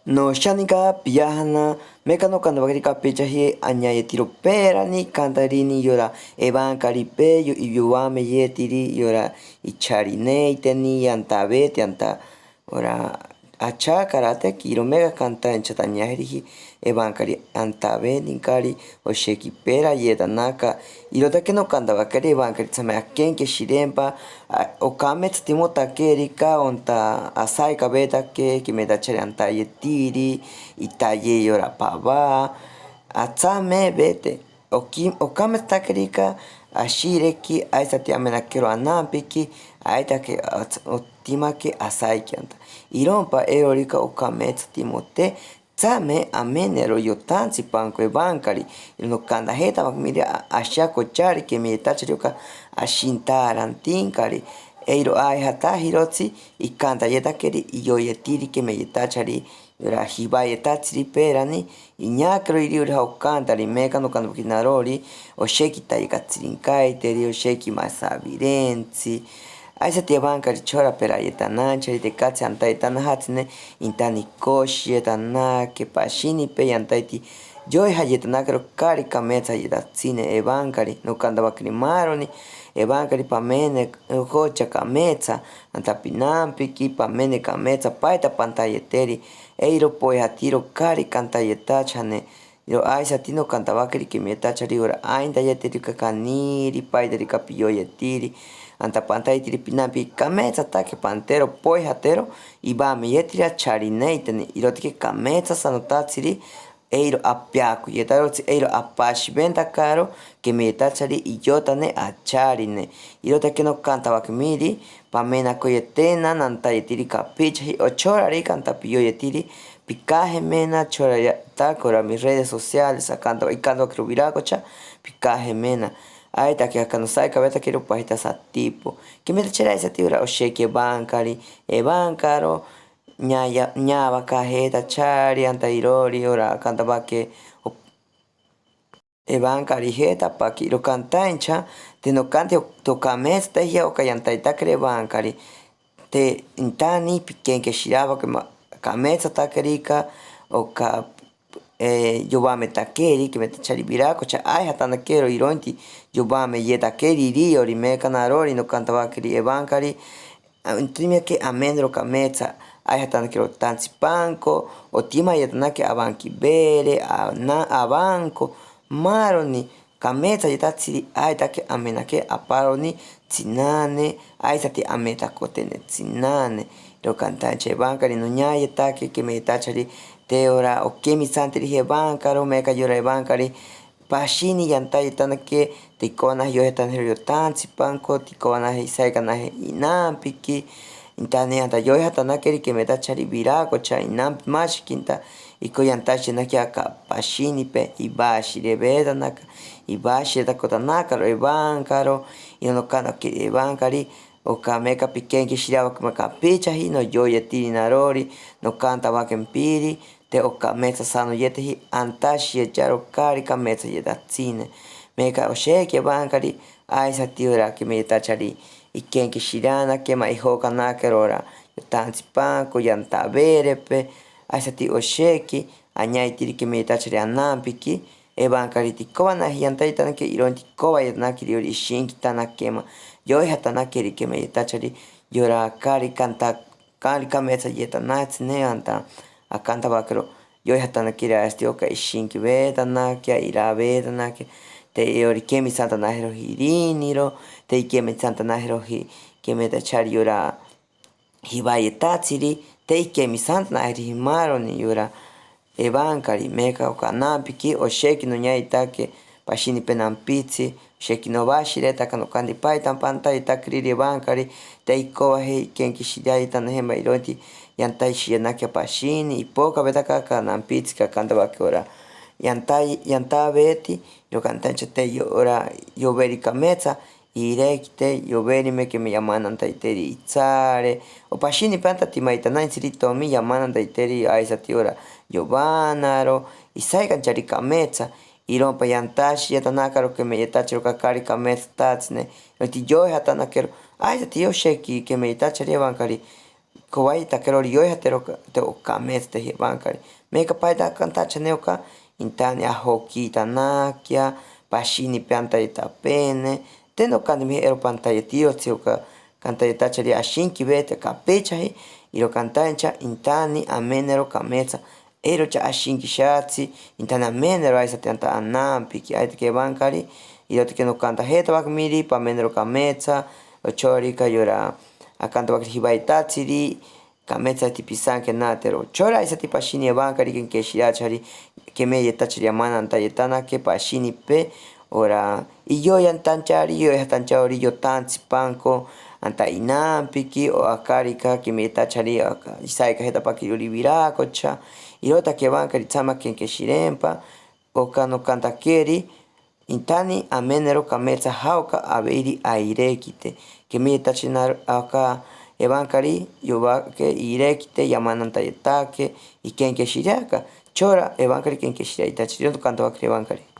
No shanika piyahana mekano kandabakrika pechahi añayetiro perani cantarini yora evankari pe yuame yetiri yora icharineiteni yantabeti anta ora acha karate kiro mega canta en chatañahiri evankari antabeni kari osheki pera yetanaka irotake no kandabakari evankari tsame akenke shirempa okame timo takeri ka onta asai kabeta ke kimetachari antaye tiri itaye yora pava atsame bete okame takeri ka ashireki aisati amenakero anampiki aitake otimake asai kianta irompa eorika okame timote tsame amenero yotansi panko evankari no kanda heta mire ashako chari que me tachirioka ashintarantinkari eiro ai hata hirotsi ikanta yetakeri iyoyetiri que me tachari yora hibaye tatsiri perani iñakro iri haukantari meka no kando kinarori osheki taikatsirinkai teri osheki masavirensi aisa te bankari chora pera yetananchari te katsi antaitana hatsine intani koshi yetana que pashini pe yantaiti yo hayetanakaro kari kametsa yetatsine ebankari no kandabakri maroni ebankari pamene hocha kametsa antapinampiki pamene kametsa paita pantayeteri eiro poehatiro kari kantayetachane yo aisa tino kantabakri que metachari ora ainda yeteri kakaniri paiteri kapiyoyetiri anta pantay tiri pinampi kametsa take pantero poihatero ibame yetiri charineiteni irotike kametsa sanotatsiri eiro apiaku yetarotsi eiro apashiventa karo que me tachari iyotane acharine irotake no kantabakmiri pamena koyetena nanta yetiri kapichahi ochorari kantapiyo yetiri pikaje mena chora takora mis redes sociales acando ikando krubirakocha pikaje mena aita que acá no sai cabeta quiero pajita sa tipo que me chera esa tibra o sheke bankari e bankaro ñaba cajeta chari anta irori ora canta ba que e bankari jeta pa que lo cantancha te no cante to cames te ya o cayanta ita cre bankari te intani piquen que shiraba que cames ta kerika o ka yobame takeri que me tachari birako cha ai hatana kero ironti yobame yetakeri ri ori me kanarori no kantabakeri ebankari intrime que amendro kametsa ai hatana kero tansipanko o tima yetana que abanki bere na abanko maroni kametsa yetatsiri ai take amenake aparoni tsinane ai sati ameta kotene tsinane lo cantanche ebankari no nya yetake que me tachari teora o kemi santiri he bankaro meka yora bankari pashini yantai tanake tikona yo hetan yo tansi panko tikona he saikana he inampiki intane anta yo hatana keri que me tachari virako cha inamp mashkinta iko yantashi naki aka pashini pe ibashi rebeda naka ibashi takota naka ro bankaro ino kana ke bankari o kameka pikenki shiraba kameka pichahi no yo yetiri narori no kanta bakempiri te o kamesa sano yetehi antashi echaro kari kamesa yetatsine meka o sheke bankari aisa tiura que me yetachari ikenki shirana kema ihoka nakerora yotansi panko yantaberepe aisa ti o sheki añaitiri que me yetachari anampiki e bankari tikoba nahi yantaitana que iron tikoba yetanakiri yori ishinki tanakema yo hatanakeri que me yetachari yora kari kanta kari kamesa yetanatsine anta akanta bakro yo hatanakiri asti oka ishinki betanakia ira betanakia te yori kemi santa nahero hiriniro te kemi santa nahero hi kemi tachari yora hibayetatsiri te kemi santa nahero himaroni yora ebankari meka oka nampiki o sheki no ñaitake pashini penampitsi sheki no bashireta kano kandi paitan pantay takriri bankari teikoba he kenki shiyaita no hemba iroti yantai shiyanaki pashini ipoka betaka kanampitsi kakanta bakora yanta beti yo cantancha te ora yo veri kametsa irekte yo veri me que me llaman taiteri itzare o pashini panta timaita nan sirito mi llaman taiteri aisa tiora yo banaro isai kanchari kametsa irompa yantashi yatanakaro que me yetachiro kakari kametsa tatsne oti yo hatanakero aisa tio sheki que me yetachari bankari kowai takerori yoiha te okametsa te jevankari meka paita kantacha neoka intani ahoki tanakia pashini piantayeta pene teno kandi mi ero pantayetio tioka kantayetachari ashinki vete kapechahi iro kantancha intani amenero kametsa ero cha ashinki shatsi intani amenero aisa tanta anampi ki aite ke bankari iro te no kanta heta bakmiri pamenero kametsa ochorika yora akanta bakri hibaitatsiri kametsa tipisanke natero chora isa tipashini bankari ken keshirachari keme yetachari amananta yetana ke pashini pe ora iyo yantanchari yo yatanchari yo tansi panko anta inampiki o akarika keme yetachari isaika heta pakiruri virakocha irota ke bankari tsama ken keshirempa okano kanta keri intani amenero kametsa hauka aveiri airekite keme yetachina aka ebankari yobake irekite yamananta yetake y ken keshiriaka chora ebankari ken keshiria itachiri kanto bakre ebankari